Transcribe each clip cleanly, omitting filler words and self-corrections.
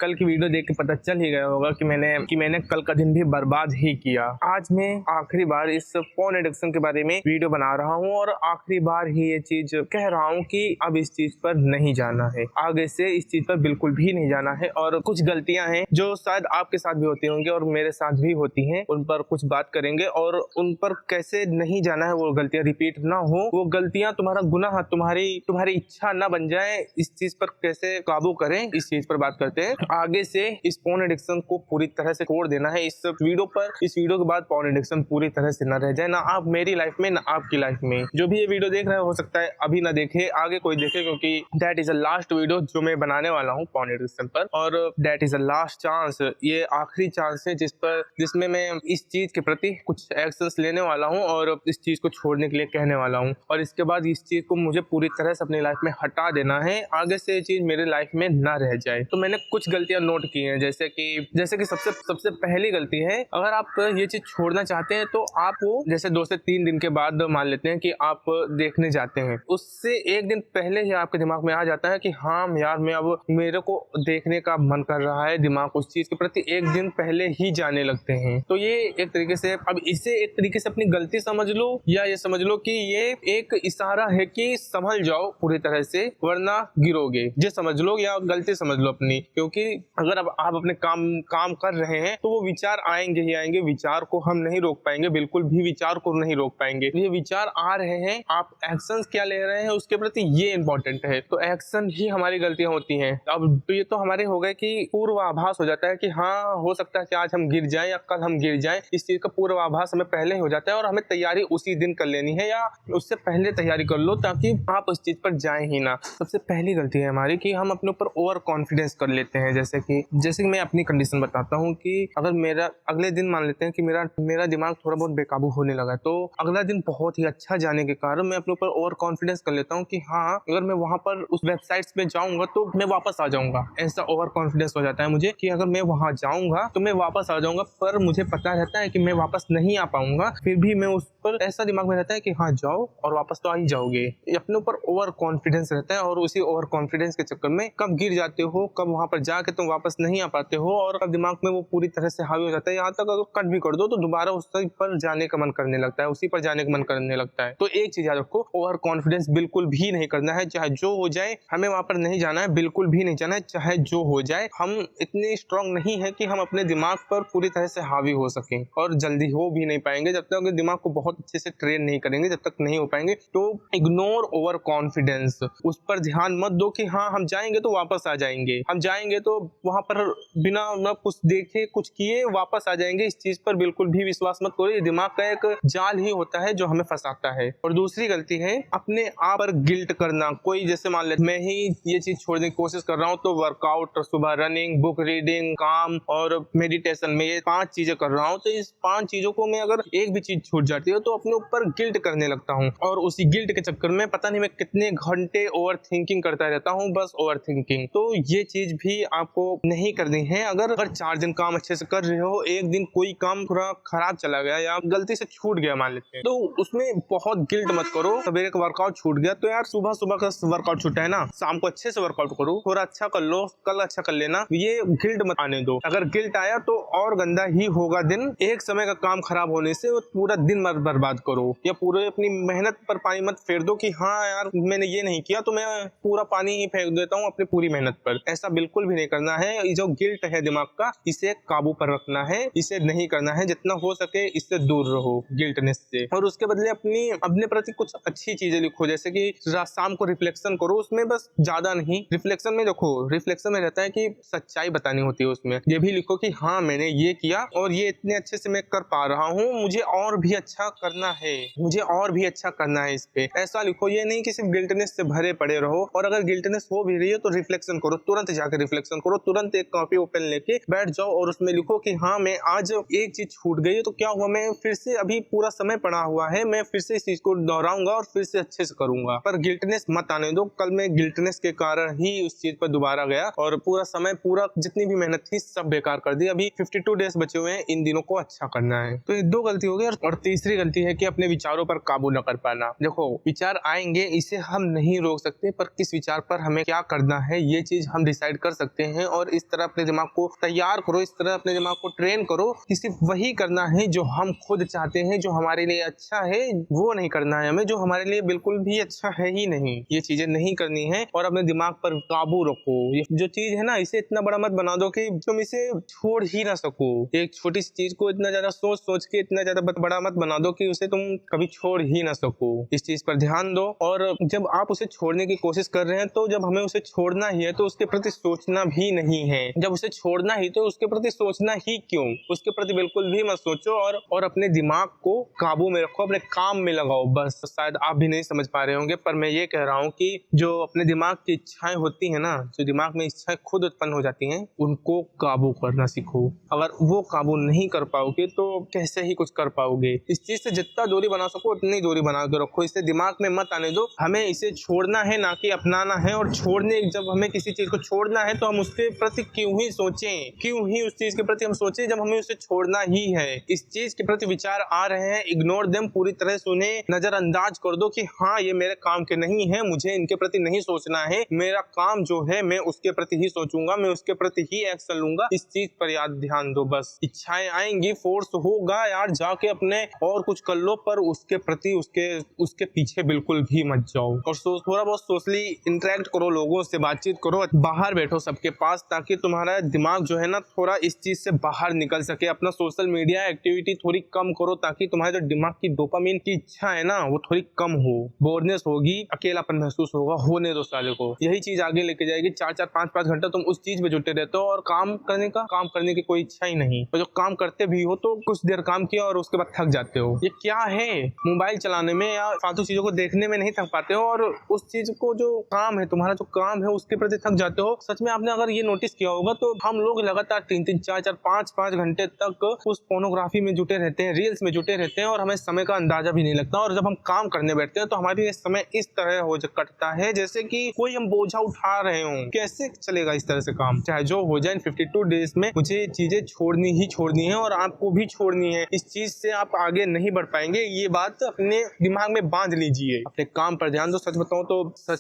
कल की वीडियो देख के पता चल ही गया होगा कि मैंने कल का दिन भी बर्बाद ही किया। आज मैं आखिरी बार इस फोन एडिक्शन के बारे में वीडियो बना रहा हूँ और आखिरी बार ही ये चीज कह रहा हूँ कि अब इस चीज पर नहीं जाना है, आगे से इस चीज पर बिल्कुल भी नहीं जाना है। और कुछ गलतियां हैं जो शायद आपके साथ भी होती होंगी और मेरे साथ भी होती हैं, उन पर कुछ बात करेंगे और उन पर कैसे नहीं जाना है, वो गलतियां रिपीट ना हो, वो गलतियां तुम्हारा गुनाह तुम्हारी इच्छा ना बन जाए, इस चीज पर कैसे काबू करें, इस चीज पर बात करते हैं। आगे से इस फोन एडिक्शन को पूरी तरह से छोड़ देना है। इस वीडियो के बाद फोन एडिक्शन पूरी तरह से न रह जाए, ना आप मेरी लाइफ में ना आपकी लाइफ में। जो भी ये वीडियो देख रहे हो सकता है अभी ना देखे, आगे कोई देखे, क्योंकि that is a last video जो मैं बनाने वाला हूँ फोन एडिक्शन पर, और that is a last chance, ये आखिरी चांस है जिसमें मैं इस चीज के प्रति कुछ एक्शंस लेने वाला हूँ और इस चीज को छोड़ने के लिए कहने वाला हूँ। और इसके बाद इस चीज को मुझे पूरी तरह से अपनी लाइफ में हटा देना है, आगे से ये चीज मेरे लाइफ में ना रह जाए। तो मैंने कुछ गलतियां नोट की हैं, जैसे कि सबसे पहली गलती है, अगर आप ये चीज छोड़ना चाहते हैं तो आप वो जैसे 2 से 3 दिन के बाद मान लेते हैं कि आप देखने जाते हैं, उससे एक दिन पहले ही आपके दिमाग में आ जाता है कि हाँ यार मैं अब मेरे को देखने का मन कर रहा है, दिमाग उस चीज के प्रति एक दिन पहले ही जाने लगते हैं। तो ये एक तरीके से, अब इसे एक तरीके से अपनी गलती समझ लो या ये समझ लो कि ये एक इशारा है कि संभल जाओ पूरी तरह से वरना गिरोगे, ये समझ लो या गलती समझ लो अपनी। क्योंकि अगर अब आप अपने काम कर रहे हैं तो वो विचार आएंगे ही आएंगे, विचार को हम नहीं रोक पाएंगे, बिल्कुल भी विचार को नहीं रोक पाएंगे। ये विचार आ रहे हैं, आप एक्शंस क्या ले रहे हैं उसके प्रति ये इंपॉर्टेंट है। तो एक्शन ही हमारी गलतियां होती हैं। अब तो ये तो हमारे हो गए कि पूर्वाभास हो जाता है कि हाँ हो सकता है कि आज हम गिर जाएं या कल हम गिर जाएं, इस चीज का पूर्वाभास हमें पहले ही हो जाता है और हमें तैयारी उसी दिन कर लेनी है या उससे पहले तैयारी कर लो ताकि आप उस चीज पर जाए ही ना। सबसे पहली गलती है हमारी कि हम अपने ऊपर ओवर कॉन्फिडेंस कर लेते हैं। जैसे कि मैं अपनी कंडीशन बताता हूँ कि अगर मेरा अगले दिन मान लेते हैं कि मेरा दिमाग थोड़ा बहुत बेकाबू होने लगा, तो अगला दिन बहुत ही अच्छा जाने के कारण मैं अपने ऊपर ओवर कॉन्फिडेंस कर लेता हूँ कि हाँ अगर मैं वहां पर उस वेबसाइट्स पे जाऊंगा तो मैं वापस आ जाऊंगा। ऐसा ओवर कॉन्फिडेंस हो जाता है मुझे कि अगर मैं वहां जाऊंगा तो मैं वापस आ जाऊंगा, पर मुझे पता रहता है कि मैं वापस नहीं आ पाऊंगा, फिर भी मैं उस पर ऐसा दिमाग में रहता है कि हाँ जाओ और वापस तो आ ही जाओगे। अपने ऊपर ओवर कॉन्फिडेंस रहता है और उसी ओवर कॉन्फिडेंस के चक्कर में कब गिर जाते हो, कब वहां पर जाके तुम वापस नहीं आ पाते हो और कब दिमाग में वो पूरी तरह से हावी हो जाता है, यहाँ तक अगर कट भी कर दो तो दोबारा उस पर जाने का मन करने लगता है, उसी पर जाने का मन करने लगता है। तो एक चीज याद रखो, ओवर कॉन्फिडेंस बिल्कुल भी नहीं करना है, चाहे जो हो जाए हमें वहां पर नहीं जाना है, बिल्कुल भी नहीं जाना है, चाहे जो हो जाए। हम इतने स्ट्रांग नहीं है कि हम अपने दिमाग पर पूरी तरह से हावी हो सकें और जल्दी हो भी नहीं पाएंगे जब तक दिमाग को बहुत अच्छे से ट्रेन नहीं करेंगे, जब तक नहीं हो पाएंगे। तो इग्नोर ओवर कॉन्फिडेंस, उस पर ध्यान मत दो कि हाँ हम जाएंगे तो वापस आ जाएंगे, हम जाएंगे तो वहां पर बिना न कुछ देखे कुछ किए वापस आ जाएंगे। इस चीज पर बिल्कुल भी विश्वास मत करो, ये दिमाग का एक जाल ही होता है जो हमें फंसाता है। और दूसरी गलती है अपने आप पर गिल्ट करना। कोई जैसे मान ले मैं ही ये चीज छोड़ने की कोशिश कर रहा हूँ तो वर्कआउट, सुबह रनिंग, बुक रीडिंग, काम और मेडिटेशन में ये 5 चीजें कर रहा हूँ, तो इस 5 चीजों को मैं अगर एक भी चीज छूट जाती है तो अपने ऊपर गिल्ट करने लगता हूँ और उसी गिल्ट के चक्कर में पता नहीं मैं कितने घंटे ओवर थिंकिंग करता रहता हूँ, बस ओवर थिंकिंग। तो ये चीज भी आपको नहीं करनी है। अगर 4 दिन काम अच्छे से कर रहे हो, एक दिन कोई काम थोड़ा खराब चला गया या गलती से छूट गया मान लेते हैं, तो उसमें बहुत गिल्ट मत करो। सवेरे का वर्कआउट छूट गया तो यार सुबह का वर्कआउट छूटा है ना, शाम को अच्छे से वर्कआउट करो, थोड़ा अच्छा कर लो, कल अच्छा कर लेना, ये गिल्ट मत आने दो। अगर गिल्ट आया तो और गंदा ही होगा दिन। एक समय का काम खराब होने से वो पूरा दिन मत बर्बाद करो या पूरे अपनी मेहनत पर पानी मत फेर दो कि हाँ यार मैंने ये नहीं किया तो मैं पूरा पानी ही फेंक देता हूँ अपनी पूरी मेहनत पर। ऐसा बिल्कुल भी नहीं करना है। ये जो गिल्ट है दिमाग का, इसे काबू पर रखना है, इसे नहीं करना है। जितना हो सके इससे दूर रहो गिल्टनेस से, और उसके बदले अपने प्रति कुछ अच्छी चीजें लिखो। जैसे कि शाम को रिफ्लेक्शन करो, उसमें बस ज्यादा नहीं, रिफ्लेक्शन में देखो, रिफ्लेक्शन में रहता है कि सच्चाई बतानी होती है। उसमें ये भी लिखो कि हाँ मैंने ये किया और ये इतने अच्छे से मैं कर पा रहा हूँ, मुझे और भी अच्छा करना है, मुझे और भी अच्छा करना है। इस पे ऐसा लिखो, ये नहीं कि सिर्फ गिल्टनेस से भरे पड़े रहो। और अगर गिल्टनेस हो भी रही है तो रिफ्लेक्शन करो, तुरंत जाकर रिफ्लेक्शन करो, तुरंत एक कॉपी ओपन लेके बैठ जाओ और उसमें लिखो कि हाँ मैं आज एक चीज छूट गई है तो क्या हुआ, मैं फिर से अभी पूरा समय पड़ा हुआ है, मैं फिर से इस चीज को दोहराऊंगा और फिर से अच्छे से करूंगा। पर गिल्टनेस मत आने दो, कल मैं गिल्टनेस के कारण ही उस चीज पर दोबारा गया और पूरा समय, पूरा जितनी भी मेहनत थी सब बेकार कर दी। अभी 52 डेज बचे हुए हैं, इन दिनों को अच्छा करना है। तो ये 2 गलती हो गई। और तीसरी गलती है कि अपने विचारों पर काबू न कर पाना। देखो विचार आएंगे, इसे हम नहीं रोक सकते, पर किस विचार पर हमें क्या करना है ये चीज हम डिसाइड कर सकते हैं और इस तरह अपने दिमाग को तैयार करो, इस तरह अपने दिमाग को ट्रेन करो कि सिर्फ वही करना है जो हम खुद चाहते हैं, जो हमारे लिए अच्छा है। वो नहीं करना है हमें जो हमारे लिए बिल्कुल भी अच्छा है ही नहीं। ये चीजें नहीं करनी है और अपने दिमाग पर काबू रखो। ये जो चीज है ना, इसे इतना बड़ा मत बना दो कि तुम इसे छोड़ ही ना सको। एक छोटी सी चीज को इतना ज्यादा सोच सोच के इतना ज्यादा बड़ा मत बना दो कि उसे तुम कभी छोड़ ही ना सको। इस चीज पर ध्यान दो। और जब आप उसे छोड़ने की कोशिश कर रहे हैं तो जब हमें उसे छोड़ना ही है तो उसके प्रति सोचना भी नहीं है। जब उसे छोड़ना ही तो उसके प्रति सोचना ही क्यों, उसके प्रति बिल्कुल भी मत सोचो और अपने दिमाग को काबू में रखो, अपने काम में लगाओ बस। शायद आप भी नहीं समझ पा रहे होंगे पर मैं ये कह रहा हूँ कि जो अपने दिमाग की इच्छाएं होती है ना, जो दिमाग में इच्छाएं खुद उत्पन्न हो जाती हैं, उनको काबू करना सीखो। अगर वो काबू नहीं कर पाओगे तो कैसे ही कुछ कर पाओगे। इस चीज से जितना दूरी बना सको उतनी दूरी बना के रखो। इसे दिमाग में मत आने दो। हमें इसे छोड़ना है ना कि अपनाना है। और छोड़ने जब हमें किसी चीज को छोड़ना है तो हम उसके प्रति क्यों ही सोचें, क्यों ही उस चीज के प्रति हम सोचें जब हमें उसे छोड़ना ही है। इस चीज के प्रति विचार आ रहे हैं, इग्नोर देम, पूरी तरह से उन्हें नजरअंदाज कर दो कि हाँ ये मेरे काम के नहीं है, मुझे इनके प्रति नहीं सोचना है। मेरा काम जो है मैं उसके प्रति ही सोचूंगा, मैं उसके प्रति ही एक्शन लूंगा। इस चीज पर याद ध्यान दो बस। इच्छाएं आएंगी, फोर्स होगा यार, जाके अपने और कुछ कर लो पर उसके प्रति उसके पीछे बिल्कुल भी मत जाओ। और थोड़ा बहुत सोशली इंटरेक्ट करो, लोगों से बातचीत करो, बाहर बैठो सबके पास, ताकि तुम्हारा दिमाग जो है ना थोड़ा इस चीज से बाहर निकल सके। अपना सोशल मीडिया एक्टिविटी थोड़ी कम करो ताकि तुम्हारे जो दिमाग की डोपामिन की इच्छा है ना वो थोड़ी कम हो। बोरनेस होगी, अकेलापन महसूस होगा, होने दो साले को। यही चीज आगे लेके जाएगी। 4-4 5-5 घंटा तुम उस चीज में जुटे रहते हो और काम करने की कोई इच्छा ही नहीं। और जो काम करते भी हो तो कुछ देर काम किया और उसके बाद थक जाते हो। ये क्या है, मोबाइल चलाने में या फालतू चीजों को देखने में नहीं थक पाते हो और उस चीज को जो काम है, तुम्हारा जो काम है उसके प्रति थक जाते हो। सच में आपने अगर ये नोटिस किया होगा तो हम लोग लगातार 3-3 4-4 5-5 घंटे तक उस पोर्नोग्राफी में जुटे रहते हैं, रील्स में जुटे रहते हैं और हमें समय का अंदाजा भी नहीं लगता। और जब हम काम करने बैठते हैं तो हमारे लिए समय इस तरह हो कटता है जैसे कि कोई हम बोझा उठा रहे हो। कैसे चलेगा इस तरह से काम? चाहे जो हो जाए, 52 डेज में मुझे चीजें छोड़नी ही छोड़नी है और आपको भी छोड़नी है। इस चीज से आप आगे नहीं बढ़ पाएंगे, ये बात अपने दिमाग में बांध लीजिए। अपने काम पर ध्यान दो। सच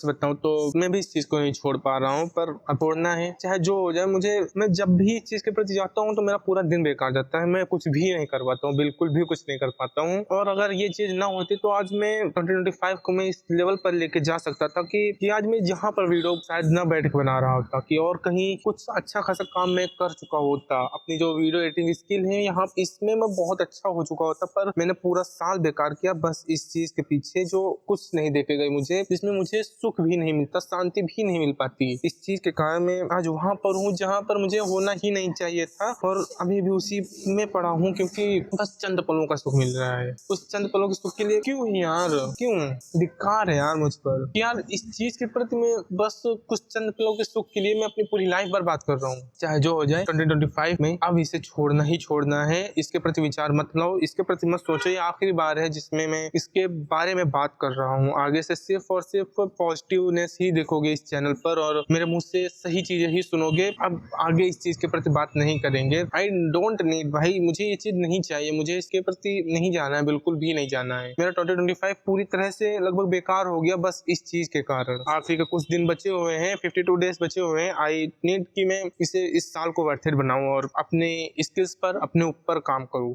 बताऊं तो मैं भी इस चीज को नहीं छोड़ पा रहा हूँ, पर अब छोड़ना है चाहे जो हो जाए। मैं जब भी इस चीज के प्रति जाता हूँ तो मेरा पूरा दिन बेकार जाता है। मैं कुछ भी नहीं कर पाता हूँ, बिल्कुल भी कुछ नहीं कर पाता हूँ। और अगर ये चीज ना होती तो आज मैं 2025 को मैं इस लेवल पर लेके जा सकता था कि आज मैं जहाँ पर वीडियो शायद ना बैठ के बना रहा होता, कि और कहीं कुछ अच्छा खासा काम मैं कर चुका होता। अपनी जो वीडियो एडिटिंग स्किल है यहाँ इसमें मैं बहुत अच्छा हो चुका होता, पर मैंने पूरा साल बेकार किया बस इस चीज के पीछे जो कुछ नहीं देखे गए मुझे, जिसमें मुझे सुख भी नहीं मिलता, शांति भी नहीं मिल पाती। इस चीज के कारण मैं आज वहां पर हूँ जहाँ पर मुझे होना ही नहीं चाहिए था और अभी भी उसी में पड़ा हूँ, क्योंकि बस चंद पलों का सुख मिल रहा है। उस चंद पलों के सुख के लिए क्यों यार, क्यों धिक्कार है यार मुझ पर। यार इस चीज के प्रति मैं बस कुछ चंद पलों के सुख के लिए मैं अपनी पूरी लाइफ बर्बाद कर रहा हूँ। चाहे जो हो जाए 2025 में अब इसे छोड़ना ही छोड़ना है। इसके प्रति विचार मत लाओ, इसके प्रति मत सोचो। ये आखिरी बार है जिसमें मैं इसके बारे में बात कर रहा हूँ। आगे से सिर्फ और सिर्फ पॉजिटिवनेस ही देखोगे इस चैनल पर और मेरे मुंह से सही चीजें ही सुनोगे। अब आगे इस चीज के प्रति बात नहीं करेंगे। आई डोंट नीड भाई, मुझे ये चीज नहीं चाहिए, मुझे इसके प्रति नहीं जाना है, बिल्कुल भी नहीं जाना है। मेरा 2025 पूरी तरह से लगभग बेकार हो गया बस इस चीज के कारण। आखिरी के कुछ दिन बचे हुए हैं, 52 डेज बचे हुए हैं। आई नीड कि मैं इसे इस साल को वर्थ इट बनाऊं और अपने स्किल्स पर अपने ऊपर काम करूं।